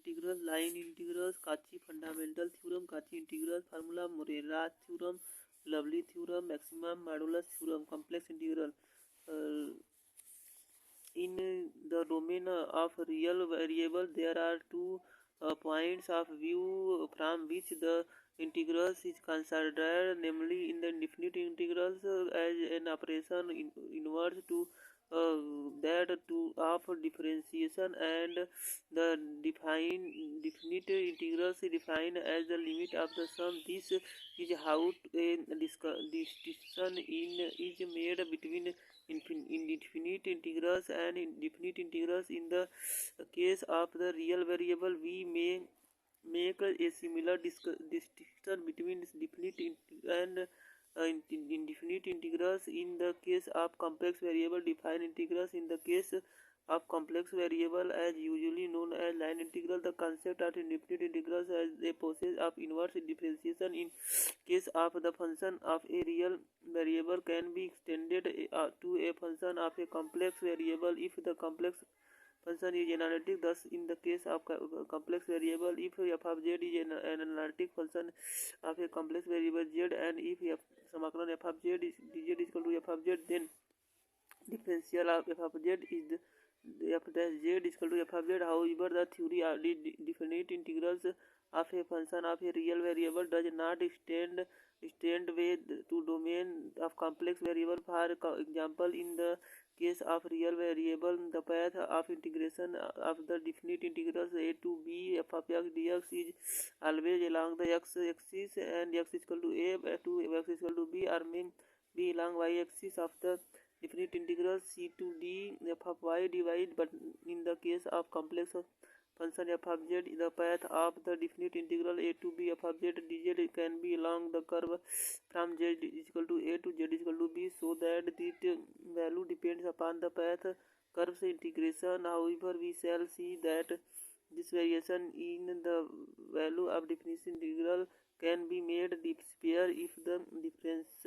integral, line integrals, Cauchy fundamental theorem, Cauchy integral formula, Morera theorem, Lovely theorem, maximum modulus theorem, complex integral. In the domain of real variable, there are two points of view from which the integrals is considered, namely in the infinite integrals as an operation inverse to that to of differentiation, and the definite integrals is defined as the limit of the sum. This is how a distinction is made between indefinite integrals and indefinite integrals. In the case of the real variable, we may make a similar distinction between definite and indefinite integrals. In the case of complex variable, define integrals. In the case of complex variable, as usually known as line integral, the concept of indefinite integrals as a process of inverse differentiation in case of the function of a real variable can be extended to a function of a complex variable if the complex function is analytic. Thus, in the case of complex variable, if f of z is an analytic function of a complex variable z, and if f of z is dz is equal to f of z, then differential of f of z is f dash z is equal to f of z. However, the theory of the definite integrals of a function of a real variable does not extend way to domain of complex variable. For example, in the case of real variable, the path of integration of the definite integrals a to b f of x dx is always along the x-axis, and x is equal to a to x is equal to b, or may be along y-axis of the definite integral c to d f of y dy. But in the case of complex function f of z, the path of the definite integral a to b f of z dz can be along the curve from z is equal to a to z is equal to b, so that the value depends upon the path curve's integration. However, we shall see that this variation in the value of definite integral can be made disappear if the difference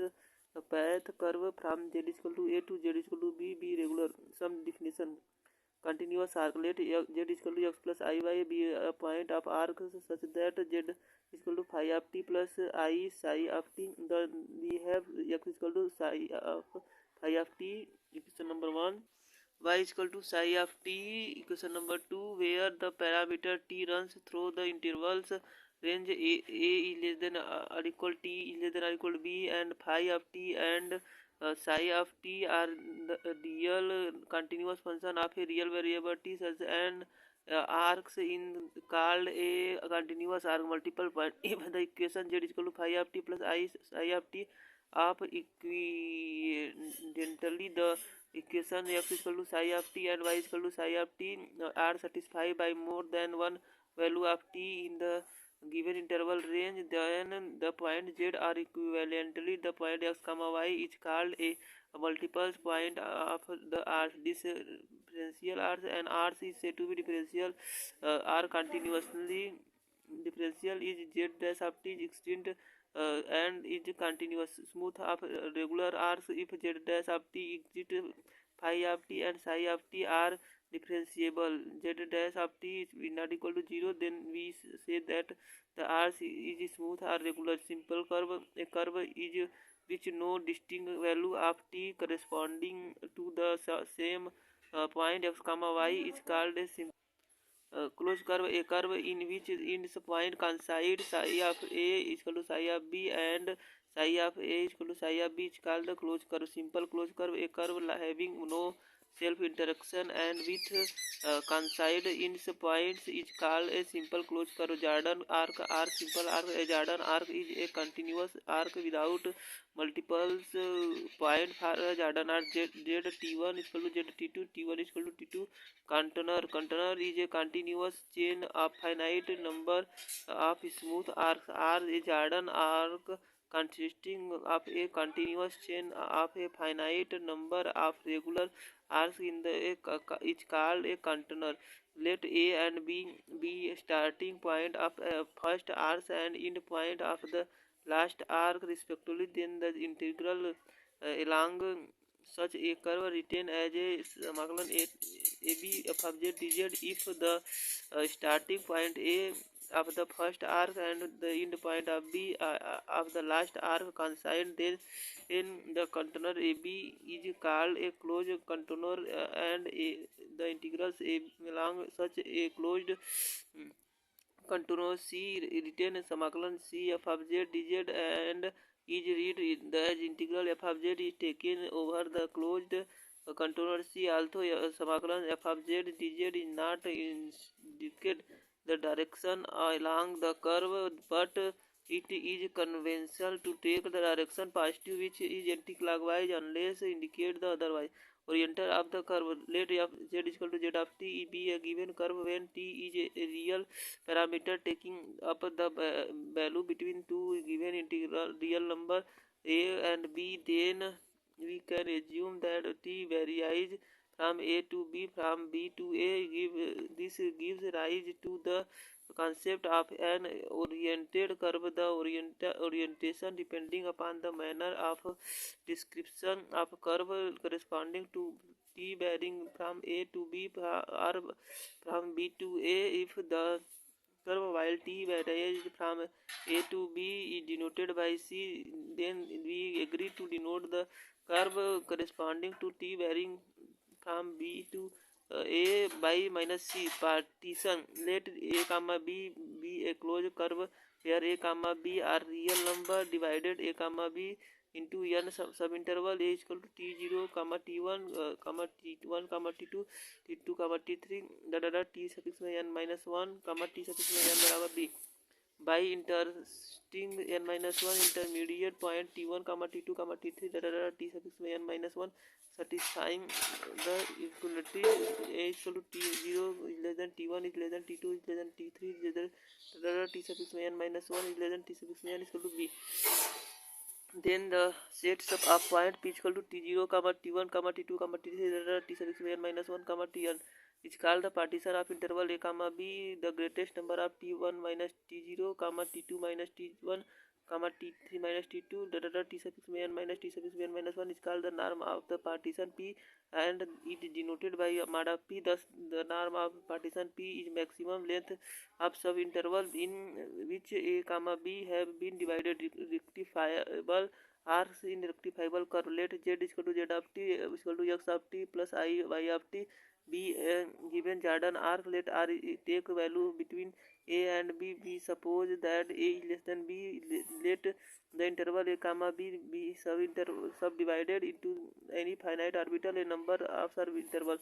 path curve from z is equal to a to z is equal to b be regular. Some definition: continuous arc. Let z is equal to x plus iy be a point of arc such that z is equal to phi of t plus I psi of t. Then we have x is equal to psi of phi of t, equation number 1. Y is equal to psi of t, equation number 2, where the parameter t runs through the intervals range a is less than or equal t is less than or equal to b, and phi of t and psi of t are the real continuous function of a real variable t, such and arcs in called a continuous arc multiple point. If the equation z is equal to phi of t plus I psi of t of equidistantly, the equation x is equal to psi of t and y is equal to psi of t are satisfied by more than one value of t in the given interval range, then the point z are equivalently the point x comma y is called a multiple point of the arc. This differential arc and arc is said to be differential are continuously differential is z dash of t is extinct and is continuous. Smooth of regular arcs, if z dash of t exists, phi of t and psi of t are differentiable. Z dash of t is not equal to 0, then we say that the arc is smooth or regular. Simple curve. A curve is which no distinct value of t corresponding to the same point x comma y is called a simple closed curve. A curve in which its point coincide psi of a is equal to psi of b and psi of a is equal to psi of b is called the closed curve. Simple closed curve. A curve having no self interaction and with coincide in points is called a simple closed curve. Jordan arc or simple arc. A Jordan arc is a continuous arc without multiples point. For a Jordan arc, z t1 is equal to z t2, t1 is equal to t2. Container is a continuous chain of finite number of smooth arcs. R a Jordan arc consisting of a continuous chain of a finite number of regular arcs in the is called a container. Let A and B be starting point of first arc and end point of the last arc respectively. Then the integral along such a curve written as a semicolon AB f of z dz if the starting point A of the first arc and the end point of B of the last arc coincide, then in the contour AB is called a closed contour and the integrals along such a closed contour C written semicolon C f of z dz and is read as integral f of z is taken over the closed contour C. Although semicolon f of z dz is not indicate the direction along the curve, but it is conventional to take the direction positive, which is anti-clockwise unless indicate the otherwise. Orientation of the curve. Let f z is equal to z of t be a given curve when t is a real parameter taking up the value between two given integral real number a and b. Then we can assume that t varies from a to b from b to a. This gives rise to the concept of an oriented curve. The orientation depending upon the manner of description of curve corresponding to t varying from a to b or from b to a. If the curve while t varies from a to b is denoted by c, then we agree to denote the curve corresponding to t varying from b to a by minus c. Partition. Let a comma b be a closed curve where a comma b are real number divided a comma b into n subinterval a is equal to t0 comma t1 comma t1 comma t2 t2 comma t3 t suffix में n minus 1 comma t suffix में n बराबर b. By intersecting n minus 1 intermediate point t1 comma t2 comma t3 t suffix में n minus 1 satisfying the equality a is equal to t0 is less than t1 is less than t2 is less than t3 is less than t suffix में n minus 1 is less than t suffix में n is equal to b. Then the sets of point p equal to t0 comma t1 comma t2 comma t3 t suffix में n minus 1 comma tn is called the partition of interval a comma b. The greatest number of t1 minus t0 comma t2 minus t1 comma t3 minus t2 t suffix में n minus t suffix में n minus 1 is called the norm of the partition p and it is denoted by mod of p. Thus the norm of partition p is maximum length of subinterval in which a comma b have been divided. Rectifiable arcs in rectifiable curve. Let z is equal to z of t is equal to x of t plus I y of t be a given Jordan arc. Let r take value between a and b. We suppose that a is less than b. Let the interval a comma b be subdivided into any finite orbital a number of subinterval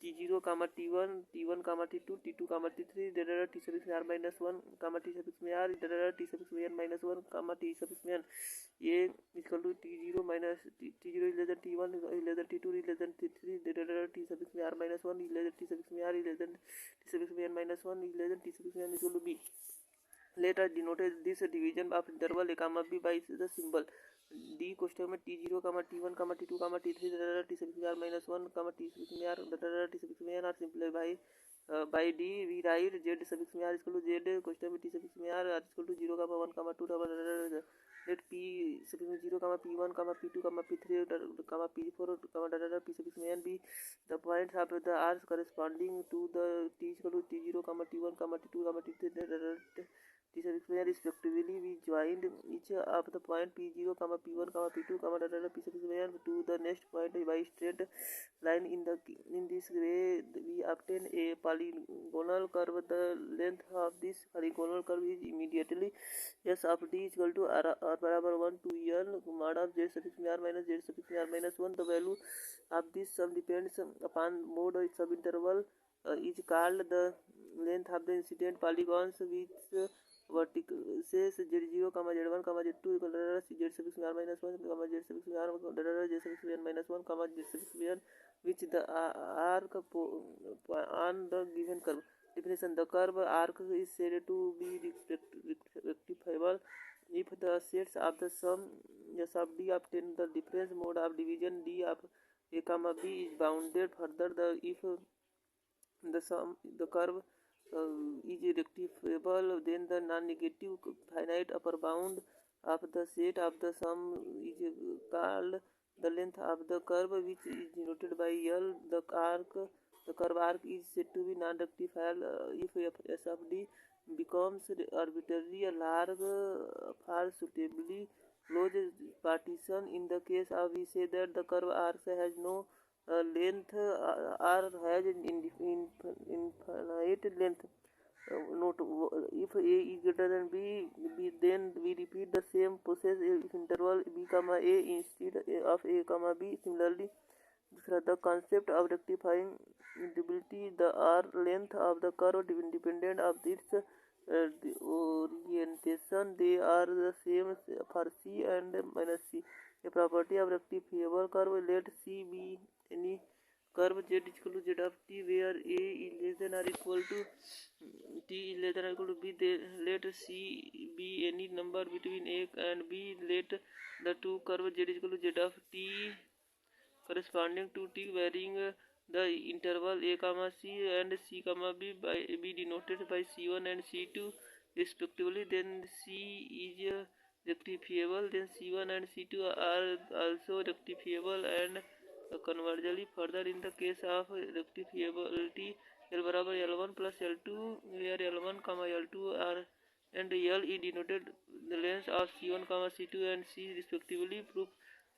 t0 comma t1 t1 comma t2 t2 comma t3 t suffix में r minus 1 comma t suffix में r t suffix में n minus 1 comma t suffix में n. a is equal to t0 minus t0 is less than t1 is less than t2 is less than t3 t suffix में r minus 1 is less than t suffix में r is less than t suffix में n minus 1 is less than t suffix में n is equal to b. Let us denote this division of interval a comma b by the symbol d कोष्ठक में t0 comma t1 comma t2 comma t3 t suffix में r minus 1 comma t suffix में r t suffix में n. और simplify by d we write z suffix में r is equal to z कोष्ठक में t suffix में r is equal to 0 comma 1 comma 2 let p suffix में 0 comma p1 comma p2 comma p3 comma p4 comma p suffix में n be the points of the r corresponding to the t is equal to t0 comma t1 comma t2 comma t3 t suffix में respectively. We joined each of the point p0 comma p1 comma p2 comma p suffix में n to the next point by straight line. In this way we obtain a polygonal curve. The length of this polygonal curve is immediately s of d is equal to r बराबर 1 to n mod of z suffix में r minus z suffix में r minus 1. The value of this sum depends upon mode subinterval is called the length of the incident polygons which vertices z0 comma z1 comma z2 equal to z suffix में r minus 1 comma z suffix में r z suffix में n minus 1 comma z suffix में n which the arc on the given curve. Definition. The curve arc is said to be rectifiable if the sets of the sum s of d obtain the difference mode of division d of a comma b is bounded. Further, if the curve is rectifiable, then the non-negative finite upper bound of the set of the sum is called the length of the curve which is denoted by L. The curve arc is said to be non-rectifiable if S of D becomes arbitrarily large for suitably closed partition. In the case of, we say that the curve arc has no length or has infinite length. Note, if A is greater than B, then we repeat the same process if interval B comma A instead of A comma B. Similarly, the concept of rectifying instability, the R length of the curve independent of its orientation, they are the same for C and minus C. A property of rectifiable curve, let C be any curve Z is equal to Z of T where A is less than or equal to T is less than or equal to B. Let C be any number between A and B. Let the two curves Z is equal to Z of T corresponding to T varying the interval A comma C and C comma B by be denoted by C1 and C2 respectively. Then C is rectifiable, then C1 and C2 are also rectifiable and convergently. Further, in the case of rectifiability, L बराबर L1 plus L2 where L1 comma L2 are and L is denoted the length of C1 comma C2 and C respectively. Proof: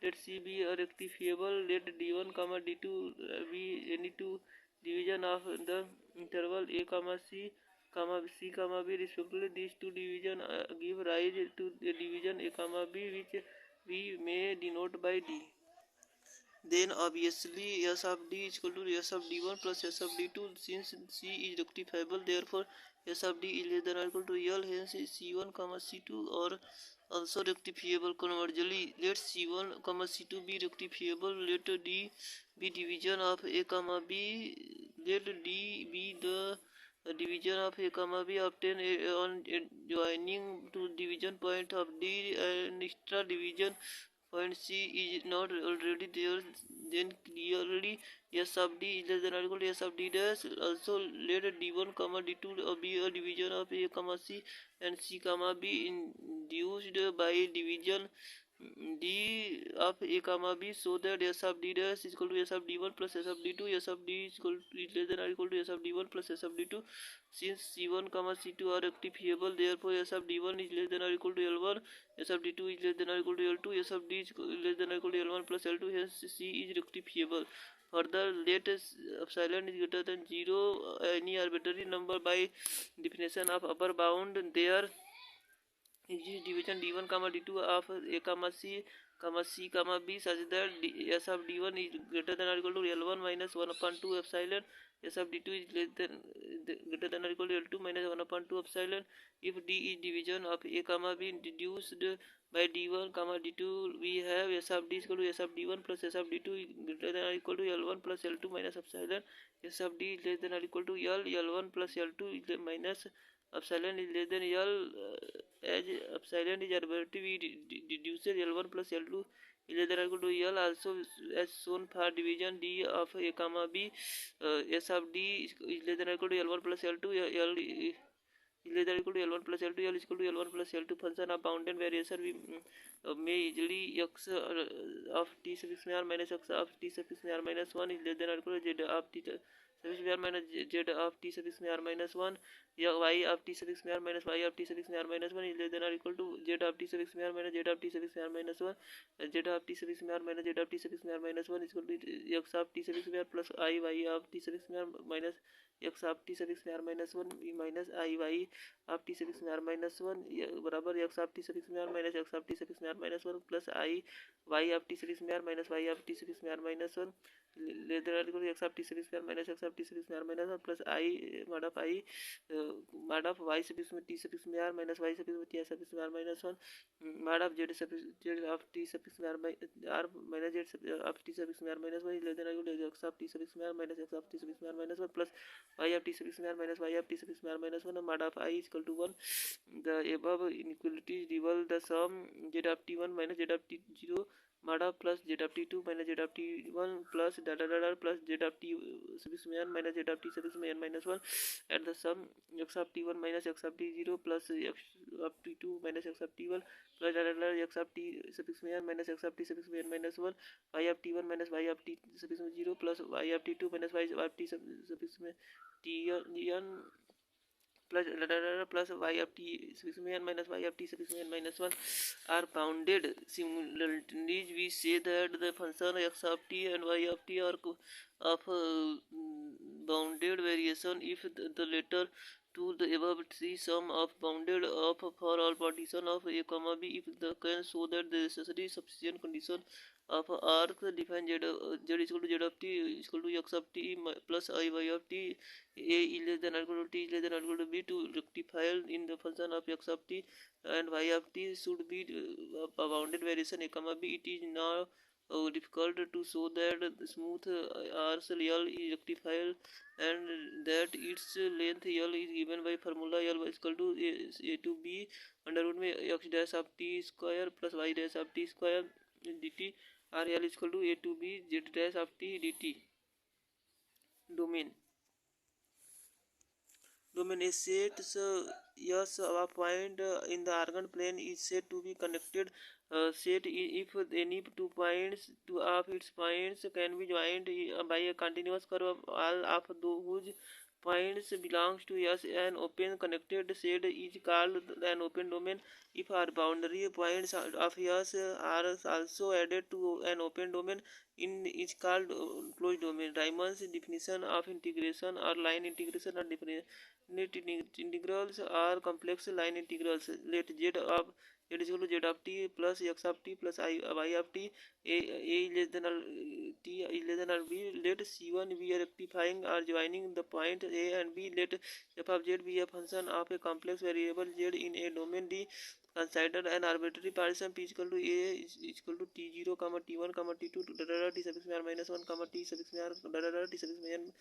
let C be a rectifiable, let D1 comma D2 be any two division of the interval A comma C comma B respectively. These two division give rise to the division A comma B, which we may denote by D. Then obviously S of D is equal to S of D1 plus S of D2. Since C is rectifiable, therefore S of D is less than or equal to L. Hence C1 comma C2 are also rectifiable convergently. Let C1 comma C2 be rectifiable. Let D be division of A comma B. Let D be the division of A comma B obtained on joining to division point of D and extra division point C is not already there, then clearly S of D is less than or equal to S of D dash. Also let D1 comma D2 be a division of A comma C and C comma B induced by division D of A comma B, so that S of D dash is equal to S of D1 plus S of D2. S of D is less than or equal to S of D1 plus S of D2. Since C1 comma C2 are rectifiable, therefore S of D1 is less than or equal to L1. S of D2 is less than or equal to L2. S of D is less than or equal to L1 plus L2. Hence C is rectifiable. Further, let epsilon is greater than 0, any arbitrary number by definition of upper bound. There is division D1 comma D2 of A comma C comma B such that S of D1 is greater than or equal to L1 minus 1 upon 2 epsilon. S of D2 is less than greater than or equal to L2 minus 1 upon 2 epsilon. If D is division of A comma B deduced by D1 comma D2, we have S of D is equal to S of D1 plus S of D2 is greater than or equal to L1 plus L2 minus epsilon. S of D is less than or equal to L1 plus L2 is minus epsilon is less than L. As epsilon is arbitrary, we deduce L1 plus L2 is less than or equal to L. Also, as shown for division D of A comma B, S of D is less than or equal to L1 plus L2. L is less than or equal to L1 plus L2. L is equal to L1 plus L2. Function of bounded variation, we may easily x of t suffix r minus x of t suffix r minus 1 is less than or equal to z of t suffix r minus z of t suffix r minus 1. Y of t suffix r minus y of t suffix r minus 1 is less than or equal to z of t suffix r minus z of t suffix r minus 1. Z of t suffix r minus z of t suffix r minus 1 is equal to x of t suffix r plus I y of t suffix r minus x of t suffix r minus 1 minus I y of t suffix r minus 1 बराबर x of t suffix r minus x of t suffix r minus 1 plus I y of t suffix r minus y of t suffix r minus 1 less than or equal to x of t suffix r minus x of t suffix r minus 1 plus I mod of y suffix t suffix r minus y suffix t suffix r minus 1 mod of z suffix z of t suffix r minus z of t suffix r minus 1 is less than or equal to x of t suffix r minus x of t suffix r minus 1 plus y of t suffix r minus y of t suffix r minus 1 mod of I is equal to 1. The above inequalities reveal the sum z of t1 minus z of t0 mada plus z of t2 minus z of t1 plus da da da da plus z of t suffix में n minus z of t suffix में n minus 1 at the sum x of t1 minus x of t0 plus x of t2 minus x of t1 plus da da da x of t suffix में n minus x of t suffix में n minus 1 y of t1 minus y of t suffix में 0 plus y of t2 minus y of t suffix में tn plus plus y of t suffix में n minus y of t suffix में n minus 1 are bounded. Similarly, we say that the function x of t and y of t are of bounded variation if the latter to the above three sum of bounded of for all partition of a comma b if the can show that the necessary sufficient condition of arc define z is equal to z of t is equal to x of t plus I y of t a is less than or equal to t is less than or equal to b to rectify in the function of x of t and y of t should be a bounded variation a comma b. It is now difficult to show that the smooth arc L is rectified and that its length L is given by formula L is equal to a to b under root में x dash of t square plus y dash of t square dt r L is equal to a to b z dash of t dt. Domain is set so yes a point in the organ plane is said to be connected set if any two points two of its points can be joined by a continuous curve all of whose points belongs to yes an open connected set is called an open domain. If our boundary points of yes are also added to an open domain in is called closed domain. Raymond's definition of integration or line integration are different. Integrals are complex line integrals. Let z of z is equal to z of t plus x of t plus y of t a is less than or t is less than or b. Let c1 be a rectifying or joining the point a and b. Let f of z be a function of a complex variable z in a domain D. Consider an arbitrary partition p is equal to a is equal to t0 comma t1 comma t2 da da da t suffix में r minus 1 comma t suffix में r da da da t suffix में n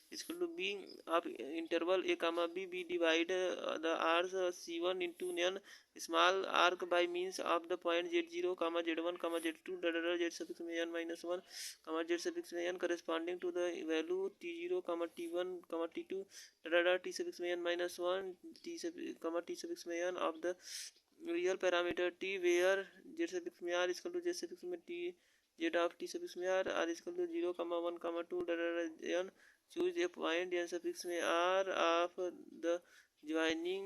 is equal to b of interval a comma b. We divide the arcs c1 into n small arc by means of the point z0 comma z1 comma z2 da da da z suffix में n minus 1 comma z suffix में n corresponding to the value t0 comma t1 comma t2 da da da t suffix में n minus 1 t comma t suffix में n of the real parameter t where z suffix में r is equal to z suffix में t z of t suffix में r is equal to 0 comma 1 comma 2 da da da n. Choose a point n suffix में r of the joining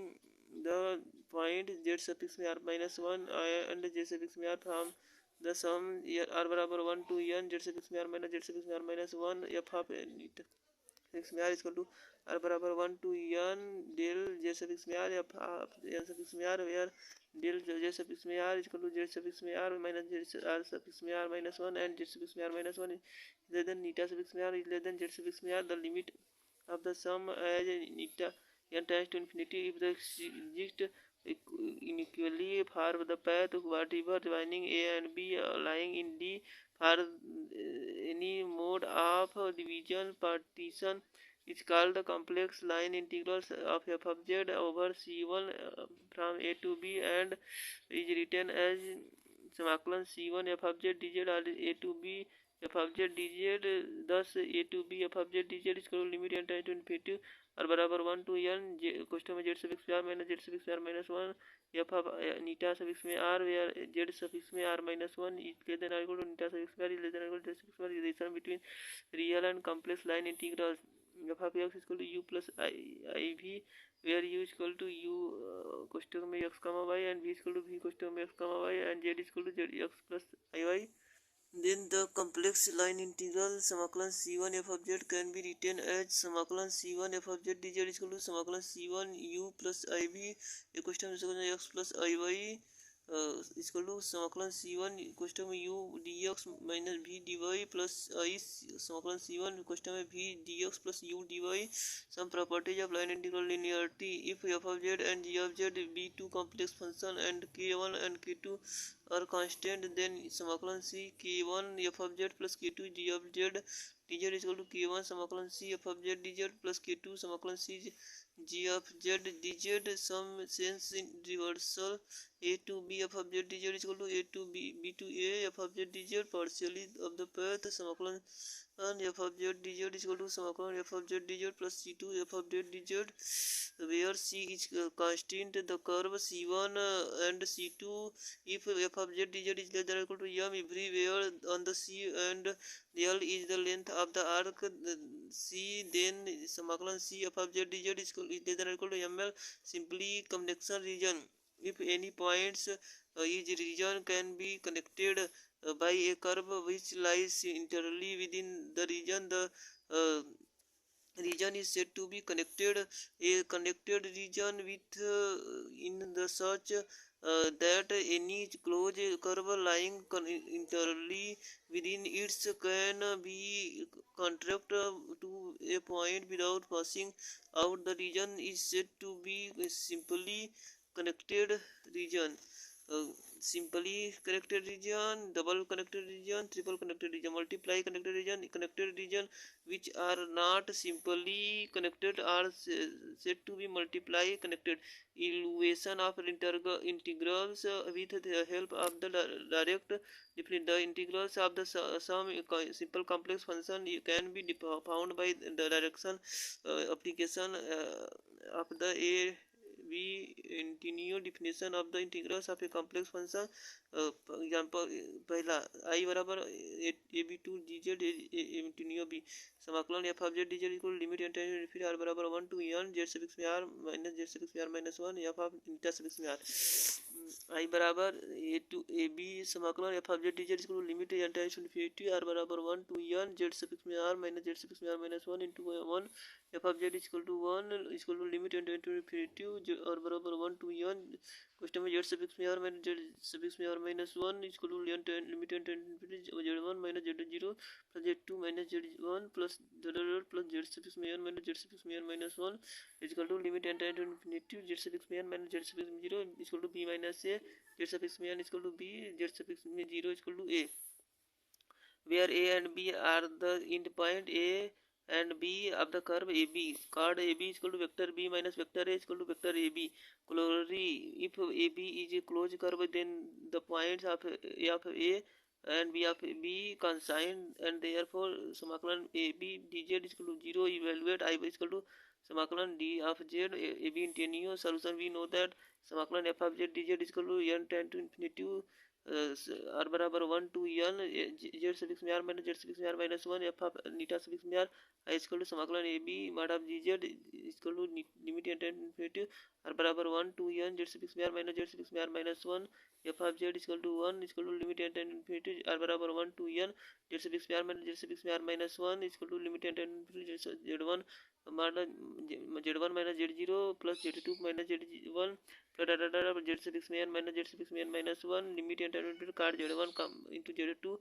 the point z suffix में r minus 1 and z suffix में r from the sum r बराबर 1 to n z suffix में r minus z suffix में r minus 1 f of suffix में r is equal to r बराबर 1 to n del z suffix में r f of n suffix में r where del z suffix में r is equal to z suffix में r minus z r suffix में r minus 1 and z suffix में r minus 1 is less than neta suffix में r is less than z suffix में r. The limit of the sum as neta n tends to infinity if the exist inequally for the path whatever joining a and b lying in D for any mode of division partition is called the complex line integrals of f of z over c1 from a to b and is written as समाकलन c1 f of z dz or a to b f of z dz. Thus a to b f of z dz is called limit n tends to infinity और बराबर 1 to n question में z suffix में r minus z suffix में r minus 1 f of Neeta suffix में r where z suffix में r minus 1 is less than or equal to Neeta suffix में r is less than or equal to z suffix में r. Relation between real and complex line integrals f of x is equal to u plus iv where u is equal to u question में x comma y and v is equal to v question में x comma y and z is equal to z x plus iy. Then the complex line integral समाकलन c1 f of z can be written as समाकलन c1 f of z dz is equal to समाकलन c1 u plus iv a question में x plus iy is equal to समाकलन c1 question में u dx minus v dy plus I समाकलन c1 question में v dx plus u dy. Some properties of line integral linearity. If f of z and g of z be two complex function and k1 and k2 are constant then समाकलन c k1 f of z plus k2 g of z dz is equal to k1 समाकलन c f of z dz plus k2 समाकलन c g of z dz some sense in reversal a to b f of z dz is equal to a to b to a f of z dz partially of the path semicolon and f of z dz is equal to semicolon f of z dz plus c2 f of z dz where c is constant the curve c1 and c2 if f of z dz is less than or equal to m everywhere on the c and L is the length of the arc C, then semicolon C f of z dz is less than or equal to ml simply connection region. If any points each region can be connected by a curve which lies entirely within the region, the uh, region is said to be connected. A connected region with in the such that any closed curve lying entirely within its can be contract to a point without passing out the region is said to be a simply connected region. uh, Simply connected region, double connected region, triple connected region, multiply connected region which are not simply connected are said to be multiply connected. Evaluation of integrals with the help of the direct the integrals of the some simple complex function can be found by the direction application of the a we continue definition of the integrals of a complex function. Example पहला I बराबर A B to D Z इंटीनियो B समाकलन F of Z D Z equal limit and फिर R बराबर 1 to N Z suffix में are minus Z suffix में are minus 1 F of beta suffix में are I बराबर A to A B समाकलन F of Z D Z equal limit and to infinity are बराबर 1 to N Z suffix में are minus Z suffix में are minus 1 into 1 F of z equal to 1 equal to limit and to infinity और बराबर 1 to n question में z suffix में are minus Z suffix में are minus 1 equal to limit n z 1 minus z 0 plus z 2 minus z 1 plus z suffix में are minus Z suffix में are minus 1 equal to limit and infinity Z suffix में are minus Z suffix में 0 equal to B minus A Z suffix में are equal to B Z suffix में 0 equal to A where a and b are the end point a and b of the curve AB. Chord AB is equal to vector B minus vector A is equal to vector AB. Corollary: if AB is a closed curve, then the points of A of A and B of B consigned, and therefore semicolon AB dz is equal to 0. Evaluate I is equal to semicolon D of Z AB in solution. We know that semicolon F of Z dz is equal to n tend to infinity r बराबर 1 to N Z suffix में are minus Z suffix में are minus 1 F of नीटा suffix में are i equal to समाकलन a b mod of g z equal to limit and infinity are बराबर 1 to N Z suffix में are minus Z suffix में are minus 1 F of z equal to 1 equal to limit and infinity are बराबर 1 to N Z suffix में are minus Z suffix में are minus 1 equal to limit and infinity z 1 z 1 minus z 0 plus z 2 minus z 1 z suffix में N minus Z suffix में N minus 1 limit n card z 1 into z 2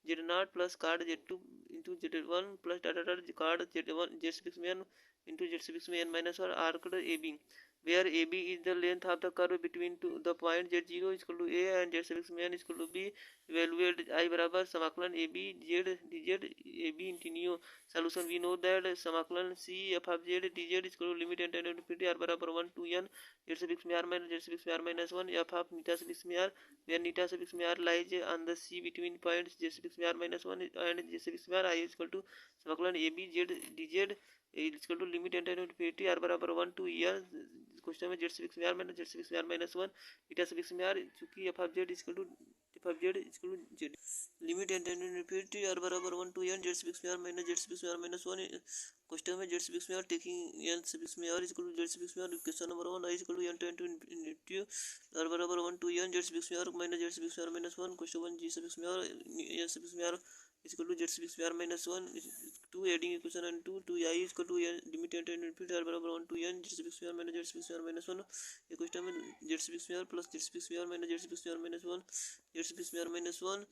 z not plus card z 2 into z 1 plus card z 1 z suffix में n into Z suffix में N minus 1 arc A B where AB is the length of the curve between the point Z0 is equal to A and Z suffix में n is equal to B. Evaluate I बराबर समाकलन AB Z dz AB इंटीनियो solution. We know that समाकलन C f of Z dz is equal to limit and tan infinity R बराबर 1 to n Z suffix में R minus Z suffix में R minus 1 f of neta suffix में R where neta suffix में R lies on the C between points Z suffix में R minus 1 and Z suffix में R I is equal to समाकलन AB Z dz is equal to limit and tan infinity R बराबर 1 to n question में z suffix में are minus Z suffix में are minus 1 beta suffix में r चूंकि f of z equal to f of z equal to z limit and infinity are बराबर 1 to N Z suffix में are minus Z suffix में are minus 1 question में z suffix में r taking n suffix में are equal to Z suffix में r equation number 1 I equal to N to infinity are बराबर 1 to N Z suffix में are minus Z suffix में are minus 1 question 1 G suffix में R N suffix में are equal to Z suffix में are minus 1 2 adding equation and 2 2 I equal to N limit and infinity are बराबर 1 to N Z suffix में are minus Z suffix में are minus 1 ये question में z suffix में r plus z suffix में are minus Z suffix में are minus 1 z suffix में are minus 1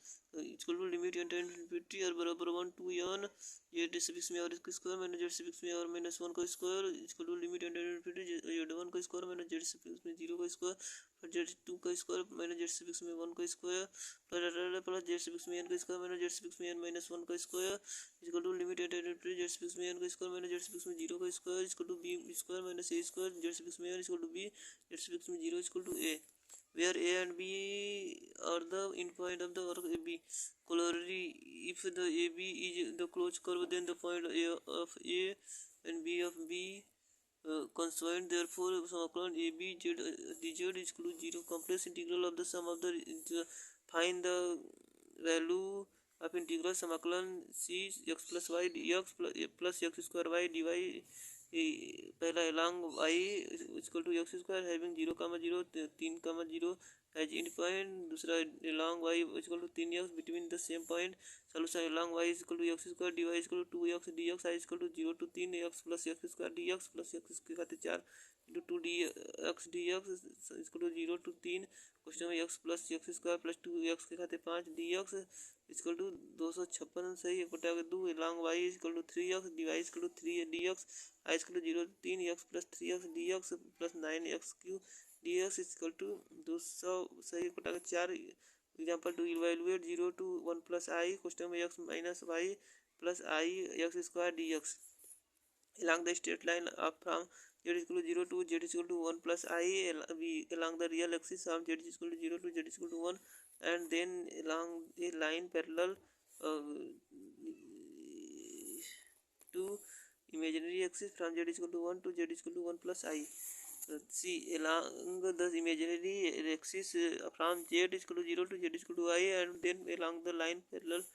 equal to limit and infinity are बराबर 1 to N Z civics में और इसका स्क्वायर माइनस जेड सिविक्स में और माइनस वन का square equal to limit z one का स्क्वायर माइनस जेड सिविक्स में जीरो का स्क्वायर प्लस जेड टू का स्क्वायर माइनस जेड सिविक्स में वन का स्क्वायर प्लस जेड सिविक्स में एन का स्क्वायर माइनस जेड सिविक्स में एन माइनस वन का square equal to limit z civics में एन का स्क्वायर माइनस जेड सिविक्स में जीरो का square equal to b square minus a square z civics में n equal to B z civics में zero equal to A where A and B are the endpoint of the arc AB. Corollary: if the AB is the closed curve, then the point A of A and B of B conjoint. Therefore, semicolon AB z dz is equal to 0. Complex integral of the sum of the find the value of integral semicolon C x plus y dx plus x square y dy पहला along y equal to x square having 0, 3, 0 as in point दूसरा along y equal to 3x between the same point solution along y equal to x square dy equal to 2x dx i equal to 0 to 3x plus x square dx plus x के खाते 4 into 2 dx equal to 0 to 3 question में x plus x square plus 2x के खाते 5 dx equal to 256 सही बटा 2 along y equal to 3x dy equal to 3 dx i equal to 0 to 3x plus 3x dx प्लस 9x cube dx equal to 200 सही बटा 4 example two evaluate 0 to 1 plus i question में x minus y plus i x square dx along the straight line up from z equal to 0 to z equal to 1 plus I along the real axis of z equal to 0 to z equal to 1 and then along a line parallel to imaginary axis from z equal to 1 to z equal to 1 plus I. See along the imaginary axis from z equal to 0 to z equal to I and then along the line parallel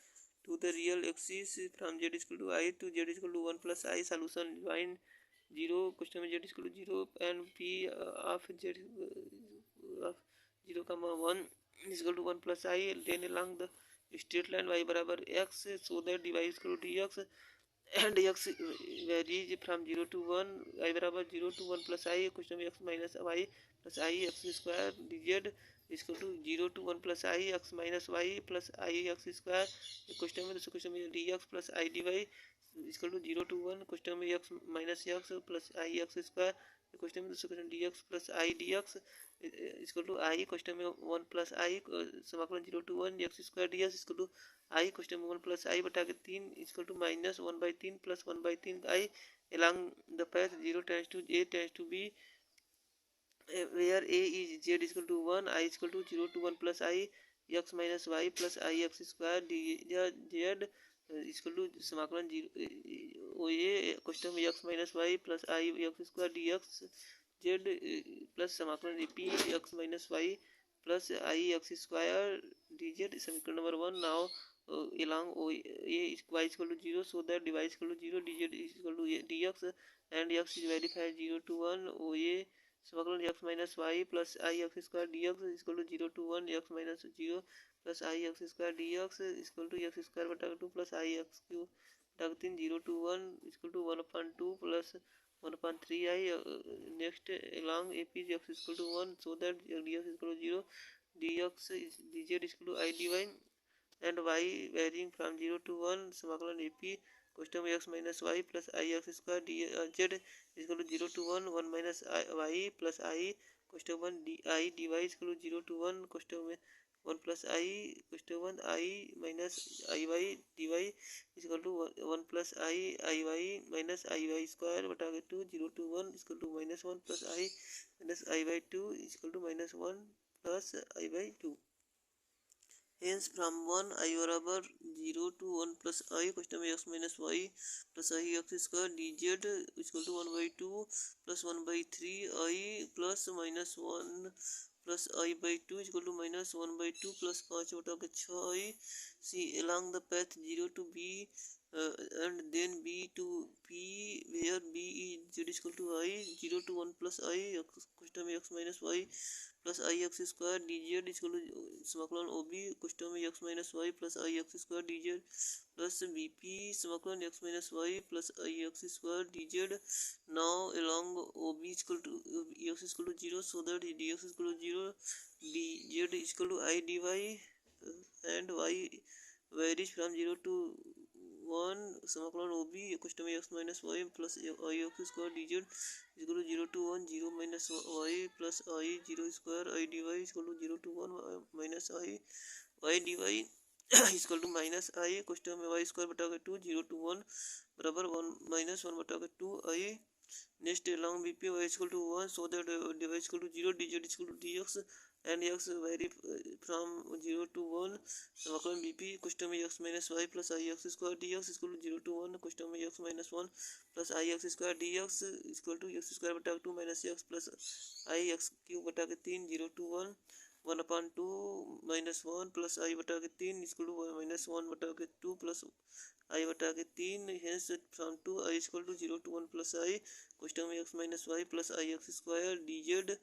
to the real axis from z equal to I to z equal to 1 plus I. Solution: find 0 question में z equal to 0 and p of z of 0 comma 1 is equal to 1 plus I. Then along the straight line y बराबर x so that dy is equal to dx and x varies from 0 to 1 I बराबर 0 to 1 plus I question में x minus y plus I x square dz is equal to 0 to 1 plus I x minus y plus I x square question में दूसरे question में dx plus I dy is equal to 0 to 1 question में x minus x plus I x square question में दूसरे question dx plus I dx is equal to I question में 1 plus I समाकलन 0 to 1 x square dx is equal to I question में 1 plus I बटा के 3 is equal to minus 1 by 3 plus 1 by 3 I along the path 0 tends to A tends to B where A is z is equal to 1 I is equal to 0 to 1 plus I x minus y plus I x square z is equal to समाकलन 0 A question में x minus y plus I x square dx z plus समाकलन p x minus y plus I x square dz समीकरण number 1 now along a is y is equal to 0 so that dy is equal to 0 dz is equal to dx and x is verified 0 to 1 oa समाकलन x minus y plus I x square dx is equal to 0 to 1 x minus 0 plus I x square dx is equal to x square बटा 2 plus I x cube बटा 3 0 to 1 is equal to 1 upon 2 plus 1 upon 3 I next along AP is x is equal to 1 so that dx is equal to 0 dx is dz is equal to I dy and y varying from 0 to 1 समाकलन AP question में x minus y plus I x square z is equal to 0 to 1 minus y plus I question 1 I dy is equal to 0 to 1 question में 1 plus I question 1 I minus iy dy is equal to 1 plus iy minus iy square बटा के 2 0 to 1 is equal to minus 1 plus I minus I by 2 is equal to minus 1 plus I by 2. Hence from 1 I बराबर 0 to 1 plus I question में x minus y plus I x square dz is equal to 1 by 2 plus 1 by 3 I plus minus 1 plus I by 2 is equal to minus 1 by 2 plus 5 बटा के 6 I. See along the path 0 to B and then B to P where B is z is equal to I 0 to 1 plus I question में x minus y plus I x square dz is equal to समाकलन OB question में x minus y plus I x square dz plus BP समाकलन x minus y plus I x square dz. Now along OB is equal to x is equal to 0 so that dx is equal to 0 dz is equal to I dy and y varies from 0 to 1 समाकलन OB question में x minus y plus i x square d Z equal to 0 to 1 0 minus y plus i 0 square i d y equal to 0 to 1 minus i y d y equal to minus i question में y square बटा के 2 0 to 1 बराबर 1 minus 1 बटा के 2 आई next along BP y equal to 1 so that dy equal to 0 dz equal to dx and x vary from 0 to 1 समाकलन BP question में x minus y plus I x square dx equal to 0 to 1 question में x minus 1 plus I x square dx equal to x square बटा 2 minus x plus I x cube बटा के 3 0 to 1 1 upon 2 minus 1 plus I बटा के 3 equal to minus 1 बटा के 2 plus I बटा के 3 hence from 2 I equal to 0 to 1 plus I question में x minus y plus I x square dz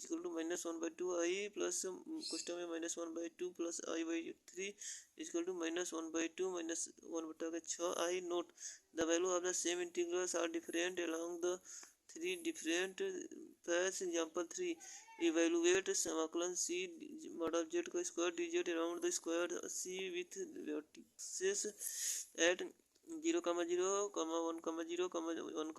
equal to minus 1 by 2 I plus question में minus 1 by 2 plus I by 3 equal to minus 1 by 2 minus 1 बटा के 6 I note the value of the same integrals are different along the three different paths. Example 3 evaluate समाकलन c mod of z का square dz around the square c with vertices at 0, 0, 1, 0, 1,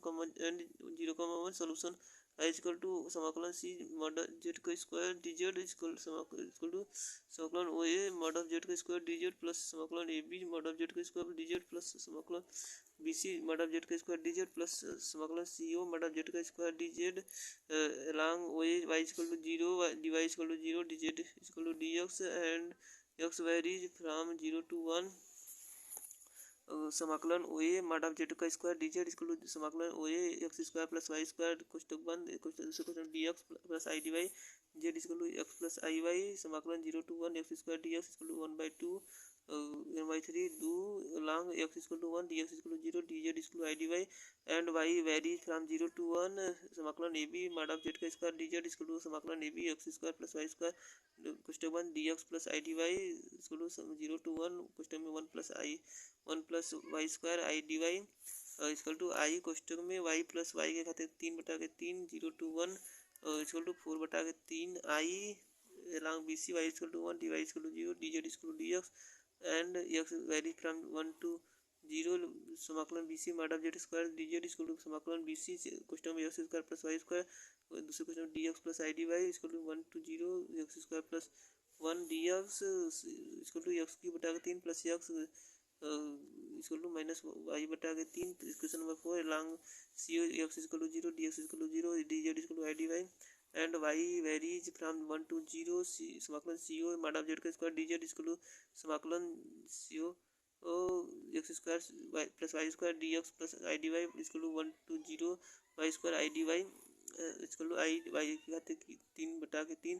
1, and 0, 1 solution I equal to समाकलन c mod z का square dz equal to समाकलन OA mod of z का square dz plus समाकलन AB mod of z का square dz plus समाकलन BC mod of z का square dz plus समाकलन CO mod of z का square dz along OA y equal to 0 dy equal to 0 dz equal to dx and x varies from 0 to 1 समाकलन OA mod of z का square dz equal to समाकलन OA x square plus y square कोष्ठक बंद question dx plus i d y z equal to x plus i y समाकलन 0 to 1 x square dx equal to 1 by 2 1/3 do along x equal to 1 dx equal to 0 dz equal to i d y and y varies from 0 to 1 समाकलन AB mod of z का square dz equal to समाकलन AB x square plus y square कोष्ठक बंद dx plus i d y equal to 0 to 1 कोष्ठक में 1 plus i 1 plus y square i d y equal to i कोष्टक में y plus Y के खाते 3 बटा के 3 0 to 1 इक्वल टू 4 बटा के 3 i along BC y equal to 1 dy equal to 0 dz equal to dx and x vary from 1 to 0 समाकलन BC mod of z square dz equal to समाकलन BC कोष्टक में x square plus y square दूसरे question में dx plus i d y equal to 1 to 0 x square plus 1 dx equal to x की बटा के 3 plus x equal to minus y बटा के 3 question number 4 long c x equal to 0 d x equal to 0 d Z equal to i d y and y varies from 1 to 0 समाकलन c o mod of z का square d Z equal to समाकलन c o x square plus y square d x plus i d y equal to 1 to 0 y square i d y equal to i y के 3 बटा के 3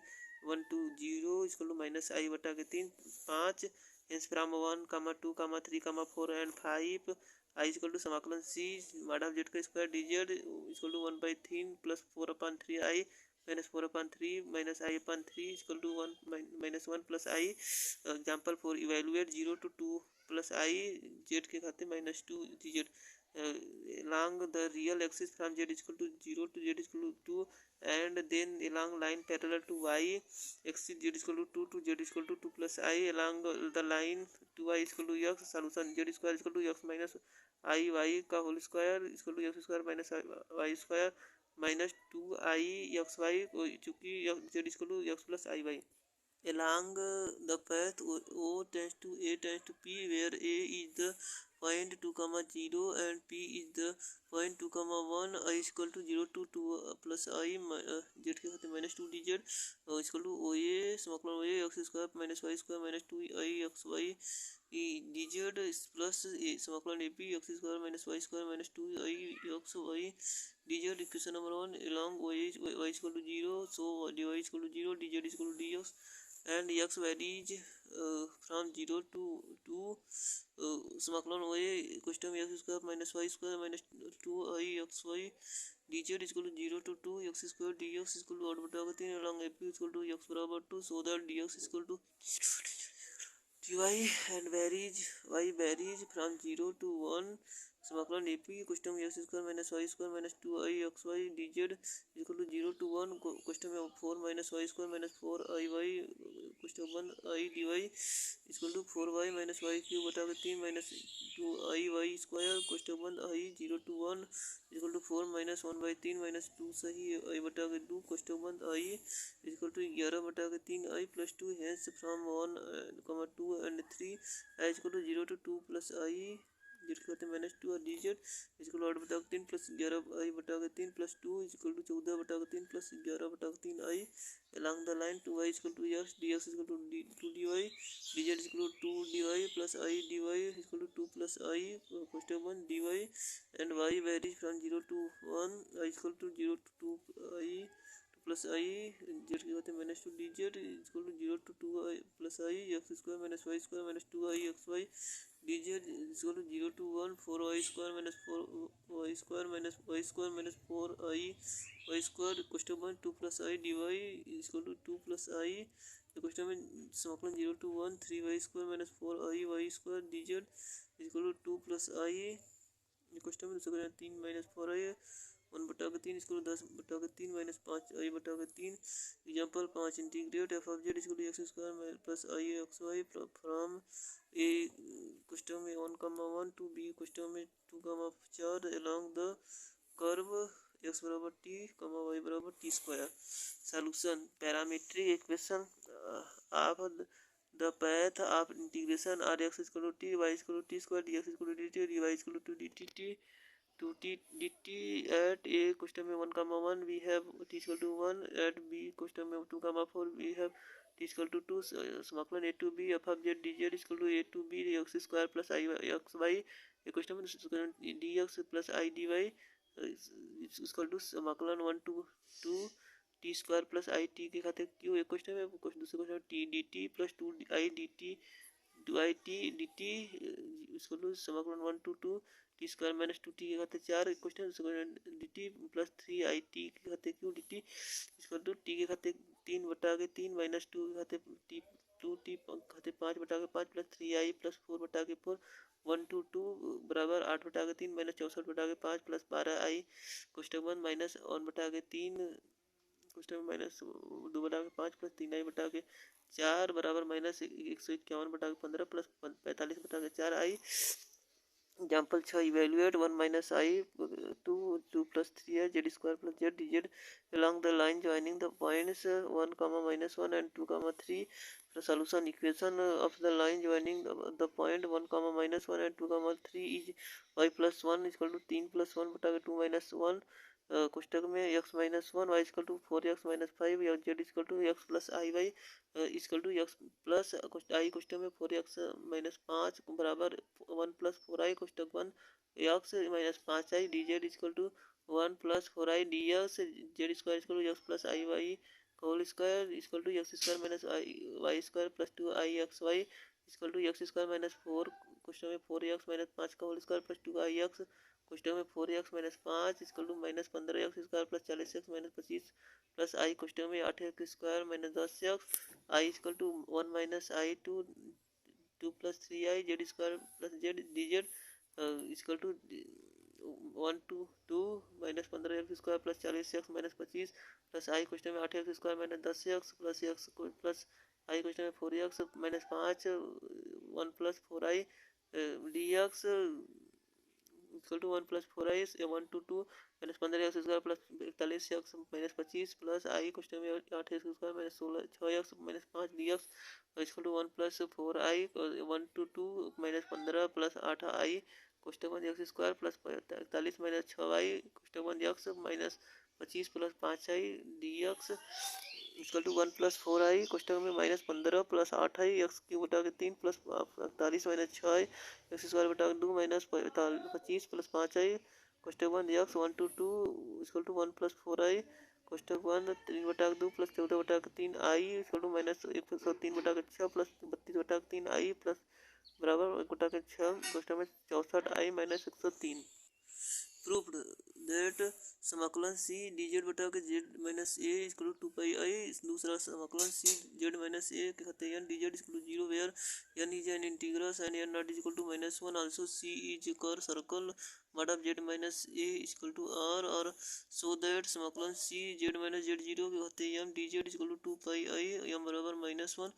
1 to 0 equal to minus i बटा के 3 5 hence from 1, 2, 3, 4 and 5 I equal to समाकलन c mod of z का square dz equal to 1 by 3 plus 4 upon 3 I minus 4 upon 3 minus I upon 3 equal to 1 minus 1 plus I example 4 evaluate 0 to 2 plus I z के खाते minus 2 dz along the real axis from z equal to 0 to z equal to 2 and then along line parallel to y axis z equal to 2 to z equal to 2 plus I along the line 2y equal to x solution z square equal to x minus I y का whole square equal to x square minus y square minus 2i xy चूँकि z equal to x plus I y along the path O tends to A tends to P where A is the point 2, 0 and P is the point 2, 1 I is equal to 0 to 2 plus I z के खाते minus 2 dz is equal to OA समाकलन OA x square minus y square minus 2i xy dz plus समाकलन AP x square minus y square minus 2i xy dz equation number 1 along OA y is equal to 0 so dy is equal to 0 dz is equal to dx and x varies from 0 to 2 समाकलन OA question में x square minus y square minus 2i xy dz equal to 0 to 2 x square dx equal to 8 बटा 3 along AP equal to x बराबर 2 so that dx equal to dy and y varies from 0 to 1 समाकलन AP question में x square minus y square minus 2i x y d Z equal to 0 to 1 question में 4 minus y square minus 4i y question 1 i dy equal to 4y minus y cube बटा के 3 minus 2i y square question 1 i 0 to 1 equal to 4 minus 1/3 minus 2 सही i बटा के 2 question 1 i equal to 11 बटा के 3i plus 2 hence from 1, 2 and 3 i equal to 0 to 2 plus i z के minus 2 और D Z equal 8 बटा 3 plus 11 आई बटा 3 plus 2 equal to 14 बटा 3 प्लस 11 बटा 3 i along the line 2y equal to x dx equal to 2 dy dz equal to 2 dy plus i dy equal to 2 plus i question 1 dy and y varies from 0 to 1 i equal to 0 to 2 i plus i z के होते minus 2 d Z equal to 0 to 2 i plus i x square minus y square minus 2 i x y d Z equal to 0 to 1 4 y square minus 4 y square minus 4 i y square question 1 2 plus i d y equal to 2 plus i question में समाकलन 0 to 1 3 y square minus 4 i y square d Z equal to 2 plus i question में 3 minus 4 आई 1 बटा के 3 इसको 10 बटा के 3 minus 5 आई बटा के 3 example 5 integrate f of z इसको x square plus i x y from a question में 1,1 टू बी क्वेश्चन में 2,4 along द कर्व एक्स बराबर टी वाई बराबर t square solution parametric equation of the path of integration r x equal to t y equal to t square dx equal to dt dy equal to dt to t dt at a question में 1,1 we have t equal to 1 at b question में 2,4 we have t equal to 2 समाकलन a to b f of z dz equal to a to b x square plus i x y ये question में dx plus i dy equal to समाकलन 1 to 2 T square plus I T के खाते क्यों एक question में दूसरे question T D T plus 2 I D T 2 I T D T इसको समाकलन 1 to 2 T square minus 2 T के खाते 4 question D T plus 3 I T के खाते क्यों डी टी इसको टी के खाते 3 बटा के 3 माइनस 2 के खाते टी 2 टी खाते 5 बटा के 5 प्लस 3 आई प्लस 4 बटा के 4 1 to 2 बराबर 8 बटा के 3 माइनस 64 बटा के 5 प्लस 12 आई क्वेश्चन 1 माइनस 1 बटा के 3 क्वेश्चन में माइनस 2 बटा के 5 प्लस 3 आई बटा के 4 बराबर माइनस 151 बटा के 15 प्लस 45 बटा के 4 आई example 6 evaluate 1 minus i 2 plus 3 है Z square plus z D Z along the line joining the points 1, -1 and 2, 3 the solution equation of the line joining the point 1, -1 and 2, 3 is y plus 1 equal to 3 plus 1 बटा के 2 minus 1 कोष्टक में x minus 1 y equal to 4x minus 5 या z equal to x plus i y equal to x plus i कोष्टक में 4x minus 5 बराबर 1 plus 4i कोष्टक 1 x minus 5i d Z equal to 1 plus 4i d x z square equal to x plus i y whole square equal to x square minus y square plus 2i x y equal to x square minus 4 question में 4x minus 5 का whole square plus 2i x question में 4x minus 5 equal to minus 15x square plus 40x minus 25 plus i question में 8x square minus 10x i equal to 1 minus i 2 plus 3i z square plus z D Z equal to 1 to 2 minus 15x square plus 40x minus 25 plus i question में 8x square minus 10x plus x plus i question में 4x minus 5 1 plus 4i d x equal to 1 plus 4i 1 to 2 minus 15x square plus 41x minus 25 plus i question में 8x square minus 6x minus 5 d x equal to 1 plus 4i 1 to 2 minus 15 plus 8i question 1 x square plus 45 minus 6y question 1 x minus 25 plus 5i d x equal to 1 plus 4i question में minus 15 plus 8i x cube बटा के 3 plus 48 minus 6i x square बटा के 2 minus 25 plus 5i question 1 x 1 to 2 equal to 1 plus 4i question 1 3 बटा के 2 plus 14 बटा के 3i equal to minus 103 बटा के 6 प्लस 32 बटा के 3i प्लस बराबर 1 बटा के 6 क्वेश्चन में 64i माइनस 103 प्रूव्ड दैट समाकलन सी डी जेड बटा के z minus a equal to 2πi दूसरा समाकलन सी जेड माइनस ए के खाते n d Z equal to 0 where n is an integers and n not equal to -1 also c is कर circle mod of z minus a is equal to r, और so that समाकलन c z minus z0 के होते हैं m dz is equal to 2 pi I m बराबर -1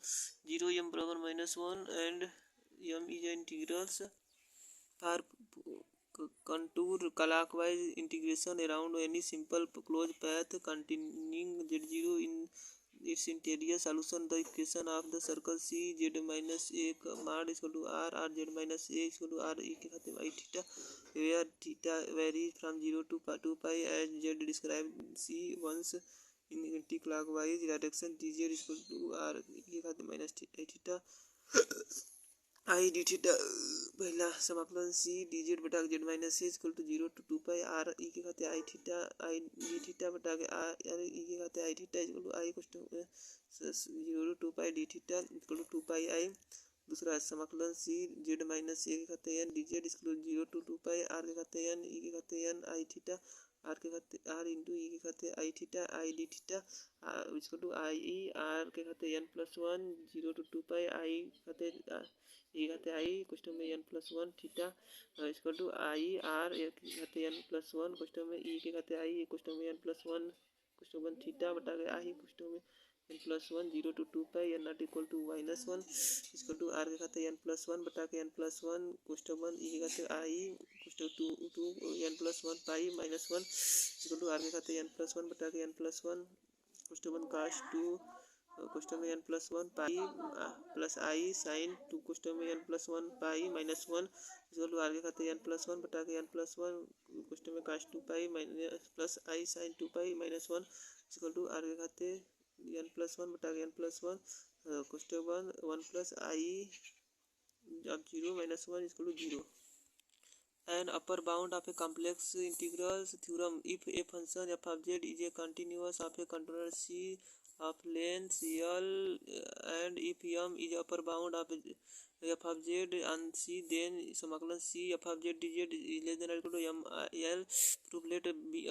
0 m बराबर -1 and m is integrals for contour clockwise integration around any simple closed path containing z0 in its interior solution. The equation of the circle c z minus a mod is equal to r z minus a is equal to r e के खाते में I theta, where theta varies from 0 to 2 pi as z described c once in anti-clockwise direction dz is equal to r e के खाते minus I theta I d theta। पहला समाकलन c dz बटा z minus c equal to 0 to 2 pi r e के खाते I theta I d theta बटा के r e के खाते I थीटा इक्वल टू I कुछ 0 to 2 pi d theta equal to 2 pi I। दूसरा समाकलन c z माइनस a के खाते n dz equal to 0 to 2 pi r के खाते n e के खाते n I थीटा r के खाते r इंटू e के खाते I theta I d theta equal to I e r के खाते n plus 1 0 to 2 pi I खाते e खाते I क्वेश्चन में n plus 1 theta equal to I r खाते n प्लस 1 क्वेश्चन में e के खाते I क्वेश्चन में n प्लस 1 क्वेश्चन 1 थीटा बटा के I क्वेश्चन में n plus 1 0 to 2 pi n not equal to minus 1 equal to r के खाते n प्लस 1 बटा के n प्लस 1 क्वेश्चन 1 e के खाते I question 2 n plus 1 pi minus 1 equal to r के खाते n प्लस 1 बटा के n प्लस 1 क्वेश्चन 1 काश 2 क्वेश्चन में n plus 1 pi plus I sine 2 question में n plus 1 pi minus 1 equal to r के खाते n प्लस 1 बटा के n प्लस 1 क्वेश्चन में cos 2 pi minus plus I sine 2 pi minus 1 equal to r के खाते n plus 1 बटा के n plus 1 question 1 plus I अब 0 minus 1 equal to 0। An upper bound of a complex integrals theorem: if a function f of z is a continuous of a controller c of length L and if m is upper bound of f of z and c, then समाकलन c f of z dz is less than or equal to m L. Proof: let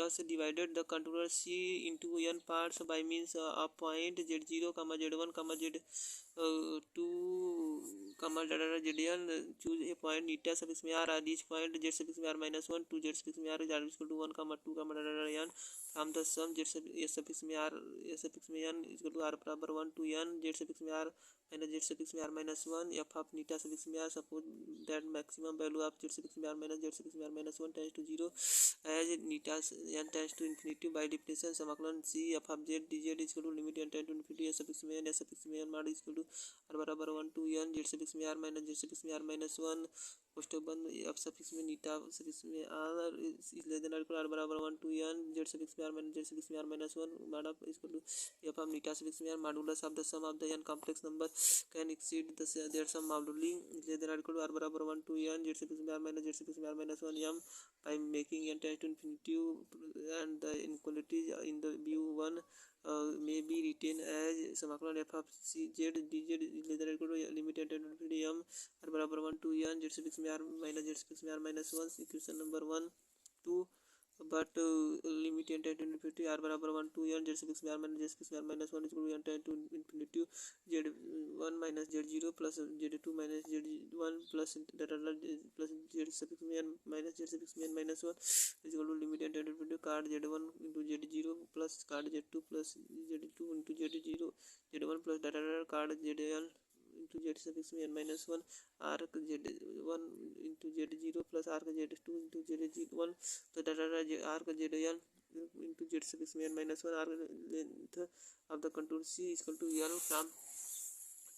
us divided the controller c into n parts by means of point z0, z1, z2, zn. Choose a point eta suffix में r at each point z suffix में r minus 1 2 z suffix में r is equal to 1, 2, n from the sum z suffix में r suffix में n is equal to r बराबर 1 to n z suffix में r minus z suffix में r minus 1 f of neta suffix में r. Suppose that maximum value of z suffix में r minus z suffix में r minus 1 tends to 0 as neta n tends to infinity. By definition समाकलन c f of z dz is equal to limit n tends to infinity s suffix में n s suffix में n mod is equal to r बराबर 1 to n z suffix में r minus z suffix में r minus 1 question f suffix में neta suffix में r is less than or equal to r बराबर 1 to n z suffix में r minus z suffix में r minus 1 mod of is equal to f of neta suffix में r modulus of the sum of the n complex number can exceed their sum moduli is less than or equal to r बराबर 1 to n z suffix में r minus z suffix में r minus 1 m by making n tends to infinity and the inequalities in the view 1 may be written as समाकलन f of c z dz is less than or equal to limit n tends to infinity m r बराबर 1 to n z suffix में r minus z suffix में r minus 1 equation number 1 2 but limit n tends to infinity r बराबर 1 to n z suffix में r minus z suffix में r minus 1 equal to n tends to infinity z1 minus z0 plus z2 minus z1 plus z suffix में n minus z suffix में n minus 1 is equal to limit n tends to infinity card z1 into z0 plus card z2 plus z2 into z0 z1 plus card zn into z suffix में n minus 1 arc z1 into z0 plus arc z2 into z1 plus arc zn into z suffix में n minus 1 arc length of the contour c is equal to L. From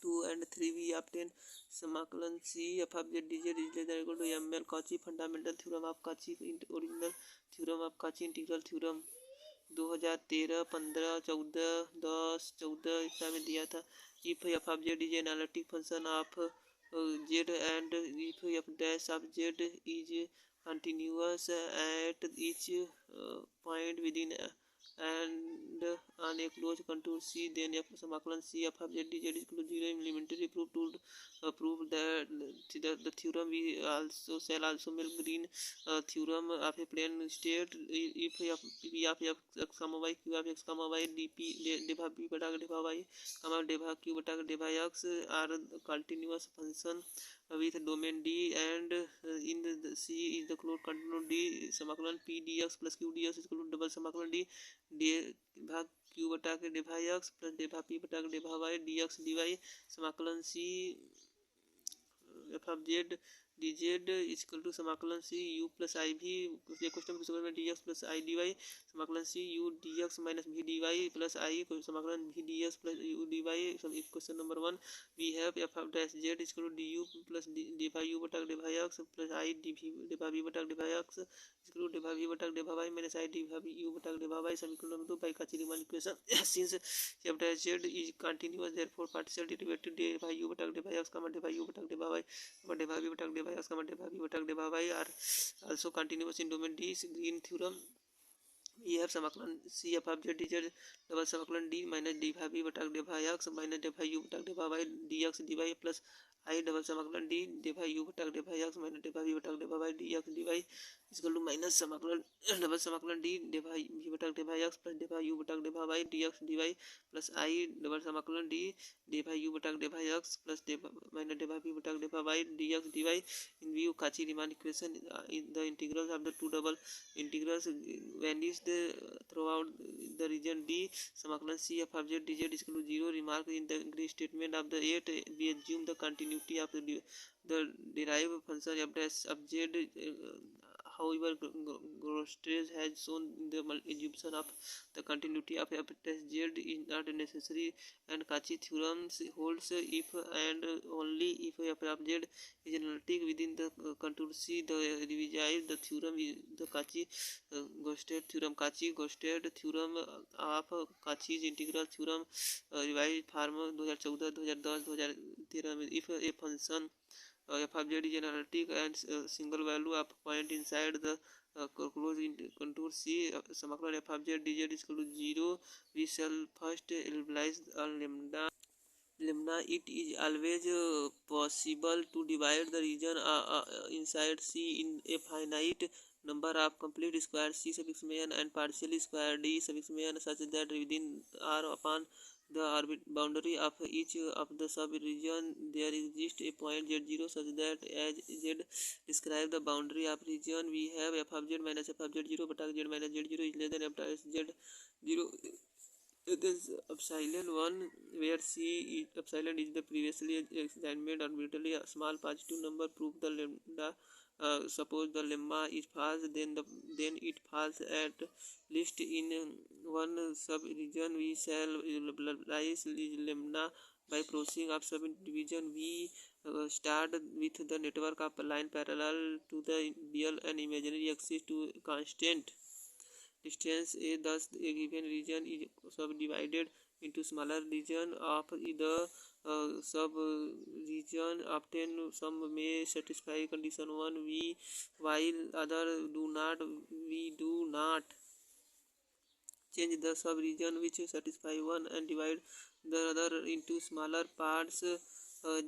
2 and 3 we obtain समाकलन c f of z dz is less than or equal to ml. Cauchy fundamental theorem of Cauchy original theorem of Cauchy integral theorem 2013, 15, 14, 10, 14 इतना में दिया था. If f of z is analytic function of z and if f dash of z is continuous at each point within and on a closed contour c, then f समाकलन c f of z dz is equal to 0. Elementary proof to prove that the theorem we also shall also make green theorem of a plane state. If p of x comma y q of x comma y dp Debha p बटा डेभा y comma डेभा q बटा डेभा x are continuous function with domain D, and in the C is the closed continuum D समाकलन P dx plus Q dx is equal to double समाकलन D भाग Q बटा के डेभा x plus डेभा P बटा के डेभा y dx dy समाकलन C f of Z D Z equal to समाकलन c u plus i v question को में d x plus i d y समाकलन c u d x minus v d y plus i समाकलन v d x plus u d y question number 1 we have F of dash z equal to d u plus diff u बटा diff x plus i diff v बटा diff x equal to diff v बटा diff y minus i diff u बटा diff y समीकरण number 2 by Cauchy Riemann equation since f dash z is continuous therefore partial derivative diff u बटा diff x का डिफा u बटा diff Y डिफा v बटा डिफा x डिफा v बटा डिफा y are also continuous in domain D. Green theorem we have समाकलन c f of z dz double समाकलन d minus डिफा v बटा डिफा x माइनस डिफा u बटा डिफा y dx dy plus i double समाकलन d डिफा u बटा डिफा x माइनस डिफा v बटा डिफा y dx dy equal to minus समाकलन डबल समाकलन d डिफा v बटा डिफा x प्लस डिफा u बटा डिफा y dx dy plus i double समाकलन d डिफा u बटा डिफा x प्लस माइनस डिफा v बटा डिफा y dx dy in view Cauchy Riemann equation in the integrals of the two double integrals vanished throughout the region D. समाकलन c f of z dz is equal to 0. Remark in the Green statement of the 8 we assume the continuity of the derived function f dash of z. However, Grosseteste has shown the assumption of the continuity of f dash z is not necessary, and Cauchy theorem holds if and only if f of z is analytic within the contour C. The revised the theorem is the Cauchy-Grosseteste theorem. Cauchy-Grosseteste theorem of Cauchy's integral theorem revised form 2014, 2010, 2013 में if a function f of z is analytic and single value of point inside the closed contour C समाकलन f of z dz is equal to 0. We shall first realize lambda. It is always possible to divide the region inside C in a finite number of complete square C suffix n and partial square D suffix n such that within or upon the boundary of each of the sub-region there exists a point z0 such that as z describe the boundary of region we have f of z minus f of z0 but z minus z0 is less than f of z0. It is epsilon 1 where C epsilon is the previously assignment arbitrarily a small positive number. Prove the lambda. Suppose the lemma is false, then it falls at least in one sub-region. We shall realize lambda by processing of subdivision. We start with the network of line parallel to the real and imaginary axis to constant distance a. Thus a given region is subdivided into smaller region of the sub region. Often some may satisfy condition 1 v while other do not. We do not change the sub region which satisfy one and divide the other into smaller parts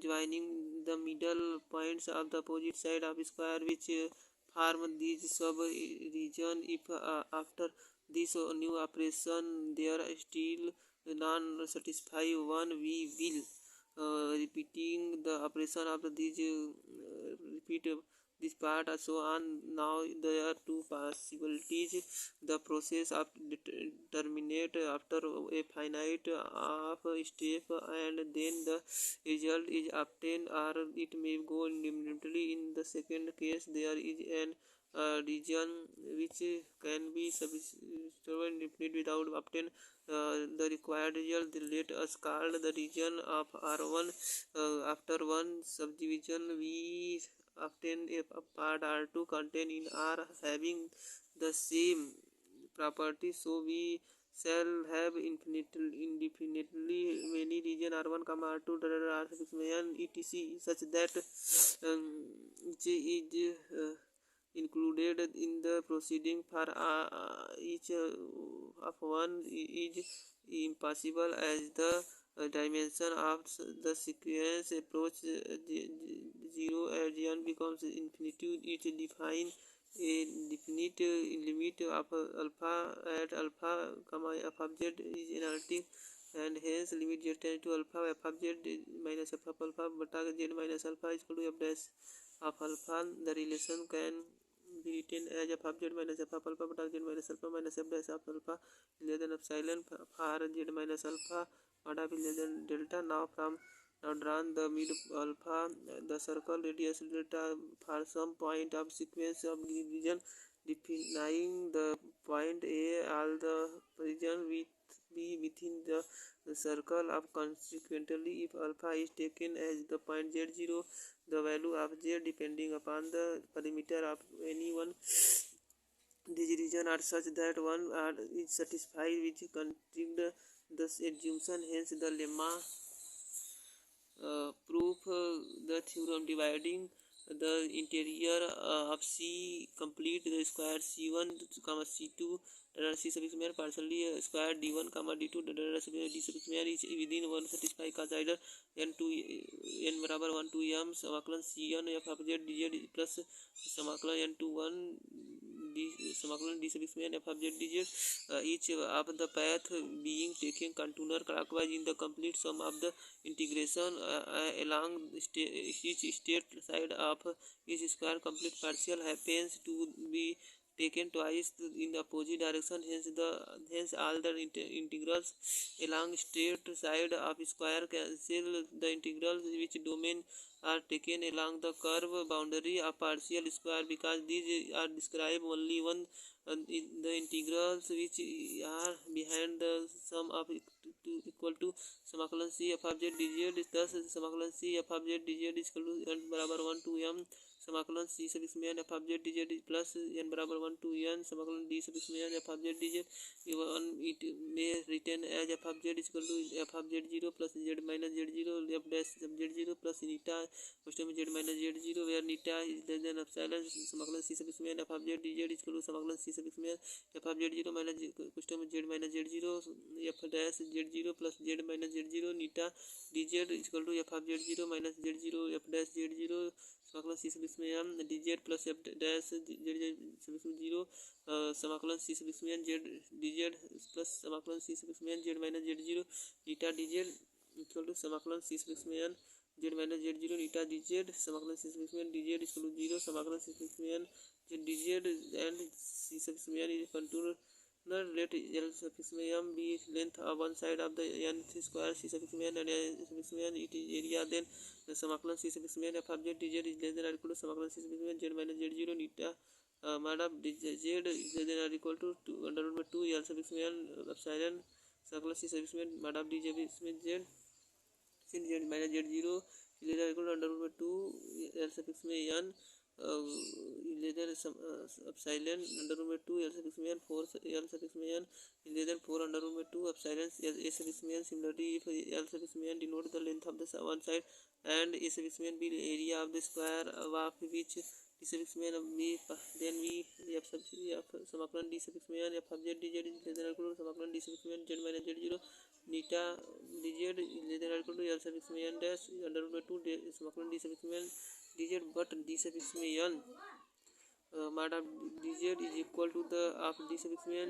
joining the middle points of the opposite side of square which form these sub region. If after this new operation there still non satisfy one, we will repeating the operation of these repeat this part so on. Now there are two possibilities. The process of terminate after a finite of step and then the result is obtained, or it may go indefinitely. In the second case there is an region which can be substituted indefinite without obtain the required result. Let us call the region of R1. After one subdivision we obtain a part R2 contained in R having the same property, so we shall have indefinitely many region R1, R2, R n etc. such that which is included in the proceeding for each of one is impossible as the dimension of the sequence approach 0 as n becomes infinity. It defines a definite limit of alpha at alpha, f of z is analytic and hence limit z tends to alpha f of z minus f of alpha beta z minus alpha is equal to f dash of alpha. The relation can be written as f of z minus f of alpha beta z minus alpha minus f dash of alpha less than epsilon for z minus alpha mod of less than delta. Now drawn the mid alpha, the circle radius delta for some point of sequence of region defining the point A. All the region with be within the circle of. Consequently, if alpha is taken as the point z0, the value of z depending upon the perimeter of any one these regions are such that one is satisfied with contained the assumption. Hence the lemma proof the theorem dividing the interior of C complete the square C1 comma C2 C sub square partially square D1 comma D2 D sub square is within one satisfy cos either n2 n बराबर 1 to m समाकलन C1 f of z dz plus समाकलन n to 1 d समाकलन d sub square f of z dz each of the path being taken contour clockwise in the complete sum of the integration along each state side of each square complete partial happens to be taken twice in the opposite direction. Hence all the integrals along straight side of square cancel the integrals which domain are taken along the curve boundary of partial square because these are described only one the integrals which are behind the sum of equal to समाकलन c f of z dz. Thus समाकलन c f of z dz is equal to n बराबर 1 to m समाकलन c sub इसमें f of z dz plus n बराबर 1 to n समाकलन d सब इसमें f of z dz. It may written as f of z is equal to f of z0 plus z minus z0 f dash sub z0 plus neta question में z minus z0 where neta is less than epsilon समाकलन c sub इसमें f of z dz is equal to समाकलन c sub इसमें f of z0 minus question में z minus z0 f dash z0 plus z minus z0 neta dz is equal to f of z0 minus z0 f dash z0 समाकलन c sub इसमें m dz plus f dash z सब इसमें 0 समाकलन c sub इसमें z dz plus समाकलन c sub इसमें z minus z0 neta dz equal to समाकलन c sub इसमें z minus z0 neta dz समाकलन c सब इसमें dz इक्वल टू 0 समाकलन c सब इसमें z dz and c sub इसमें is contour. Let L sub m be length of one side of the nth square c sub m and sub m it is area. Then the समाकलन c sub m f of z dz is less than or equal to समाकलन c sub m z minus z0 neta mod of z is less than or equal to under root 2 L sub m epsilon समाकलन c sub m mod of dz इसमें z sin z minus z0 is less than or equal to under root 2 L sub m n लेदर epsilon under root में 2 L sub इसमें 4 L sub इसमें लेदर 4 under root में 2 epsilon A sub इसमें. Similarly if L sub इसमें denote the length of the one side and A sub इसमें be area of the square of which D sub इसमें be then we f sub समाकलन D sub इसमें f of z dz is less than or equal to समाकलन D sub इसमें z minus z0 neta dz is less than or equal to L sub इसमें dash under root में 2 समाकलन D sub इसमें dz but d sub इसमें n mod of dz is equal to the of d sub इसमें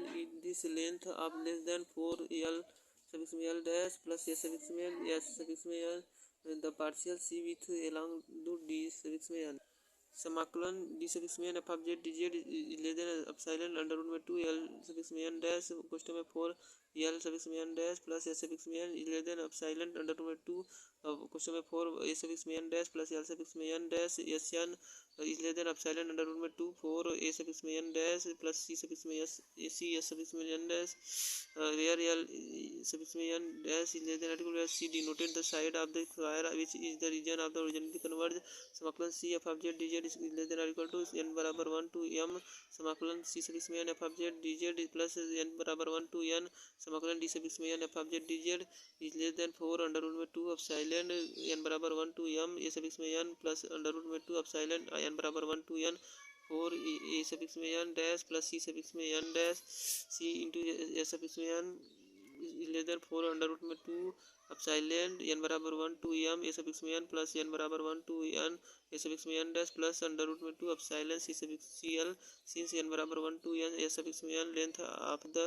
this length of less than 4 L sub इसमें L dash plus S sub इसमें S sub इसमें the partial c with along to d sub इसमें n समाकलन d sub इसमें f of z dz is less than epsilon under root में 2 L sub इसमें n dash question में 4 L sub इसमें n dash plus S sub इसमें is less than epsilon under root में 2 question में 4 A sub इसमें n dash plus L sub इसमें n dash S n is less than epsilon under root में 2 4 A sub इसमें n dash plus C sub इसमें S C S sub इसमें n dash where L sub इसमें n dash is less than or equal to C denoted the side of the square which is the region of the horizontally converged. समाकलन C f of z dz is less than or equal to n बराबर 1 to m समाकलन C sub इसमें n f of z dz plus n बराबर 1 to n समाकलन D sub इसमें n f of z dz is less than 4 under root में 2 epsilon n बराबर 1 to m A sub इसमें n plus under root में 2 epsilon n बराबर 1 to n 4 A sub इसमें n dash plus C sub इसमें n dash C into S sub इसमें n is less than 4 under root में 2 epsilon n बराबर 1 to m A sub इसमें n plus n बराबर 1 to n A sub इसमें n dash plus under root में 2 epsilon C sub CL since n बराबर 1 to n A sub इसमें n length of the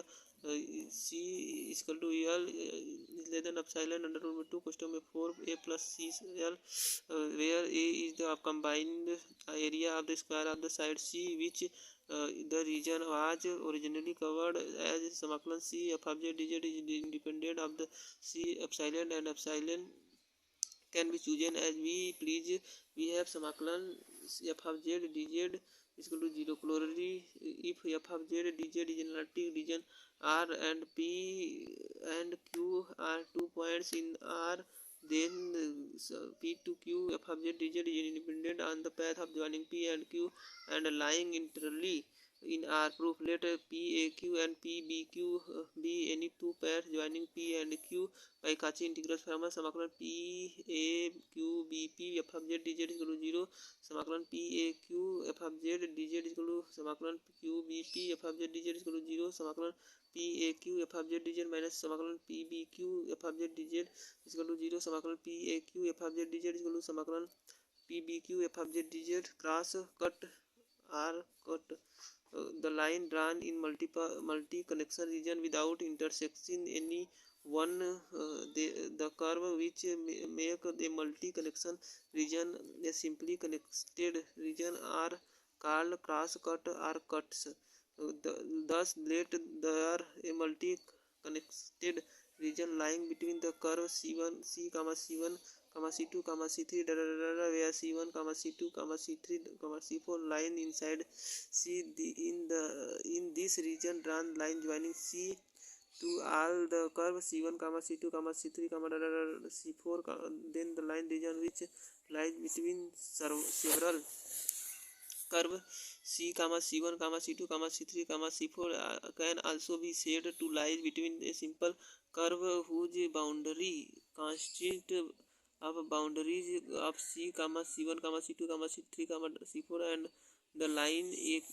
C is equal to L is less than epsilon under root 2 question में 4A plus C L, where A is the combined area of the square of the side C, which the region was originally covered as समाकलन C f of z dz is independent of the C epsilon, and epsilon can be chosen as we please. We have समाकलन f of z dz is equal to 0. Corollary, if f of z dz is analytic region R and P and Q are 2 points in R, then P to Q f of z dz is independent on the path of joining P and Q and lying internally in R. Proof: let PAQ and PBQ be any two pairs joining P and Q by Cauchy integral formula. समाकलन PAQBP f of z dz is equal to 0. समाकलन PAQ f of z dz is equal to समाकलन QBP f of z dz is equal to 0. समाकलन PAQ f of z dz minus समाकलन PBQ f of z dz is equal to 0. समाकलन PAQ f of z dz is equal to समाकलन PBQ f of z dz. Cross cut are cut the line drawn in multi connection region without intersecting any one. The curve which make a multi connection region a simply connected region are called cross cut or cuts. Thus let there a multi connected region lying between the curve C1 C1 C2 C3 where C1 C2 C3 C4 line inside C. In this region drawn line joining C to all the curve C1 C2 C3 C4, then the line region which lies between several curve C, C1, C2, C3, C4 can also be said to lie between a simple curve whose boundary consist of boundaries of C, C1, C2, C3, C4 and the line AB,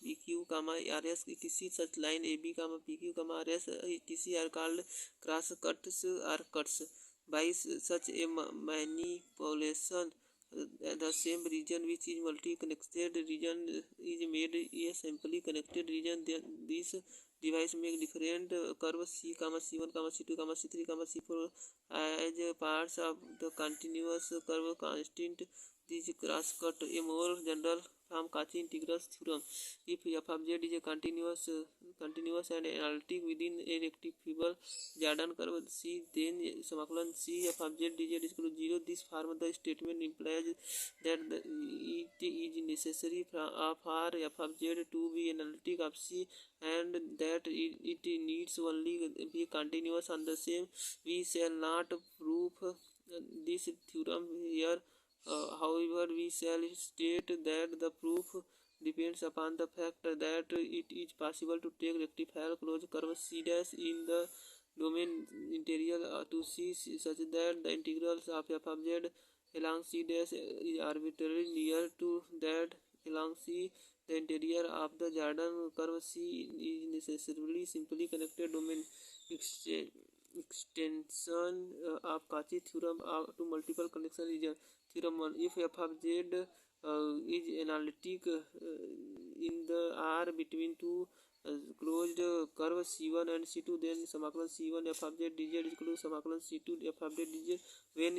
PQ, RS, etc. Such line AB, PQ, RS, etc. are called cross cuts or cuts. By such a manipulation, the same region which is multi-connected region is made a simply connected region. This device make different curves C, C1, C2, C3, C4 as parts of the continuous curve constant. This cross cut a more general from Cauchy integral theorem. If f of z is a continuous and analytic within a rectifiable Jordan curve C, then समाकलन C f of z dz is equal to 0. This form the statement implies that it is necessary for f of z to be analytic of C and that it needs only be continuous on the same. We shall not prove this theorem here. However, we shall state that the proof depends upon the fact that it is possible to take rectifier closed curve C dash in the domain integral to C such that the integrals of f of z along C dash is arbitrarily near to that along C. The interior of the Jordan curve C is necessarily simply connected domain. Extension of Cauchy theorem to multiple connection region. Theorem 1. If f of z is analytic in the R between two closed curve C1 and C2, then समाकलन C1 f of z dz is equal to समाकलन C2 f of z dz when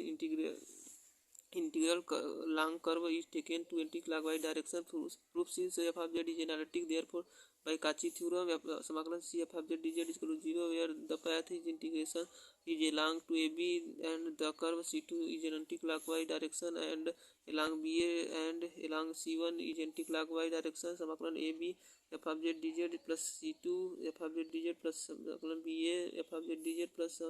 integral long curve is taken to anti-clockwise direction. Proof: since f of z is analytic, therefore by Cauchy theorem समाकलन C f of z dz is equal to 0 where the path is integration is along to AB and the curve C2 is in anti-clockwise direction and along BA and along C1 is anti-clockwise direction. समाकलन AB f of z dz plus C2 f of z dz plus समाकलन BA f of z dz plus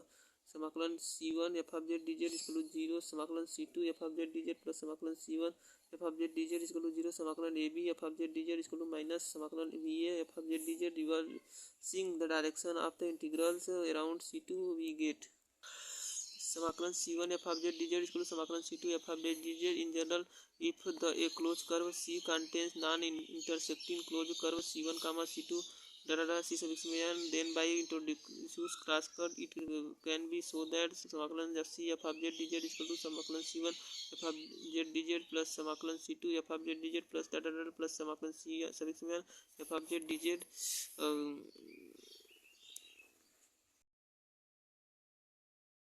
समाकलन C1 f of z dz is equal to 0. समाकलन C2 f of z dz plus समाकलन C1 f of z dz is equal to 0. समाकलन AB f of z dz is equal to minus समाकलन BA f of z dz. Reversing the direction of the integrals around C2 we get समाकलन C1 f of z dz is equal to समाकलन C2 f of z dz. In general, if a closed curve C contains non-intersecting closed curve C1, C2 C suffix n, then by introduce cross cut it can be so that समाकलन C f of z dz is equal to समाकलन C1 f of z dz plus समाकलन C2 f of z dz plus plus समाकलन C suffix n f of z dz.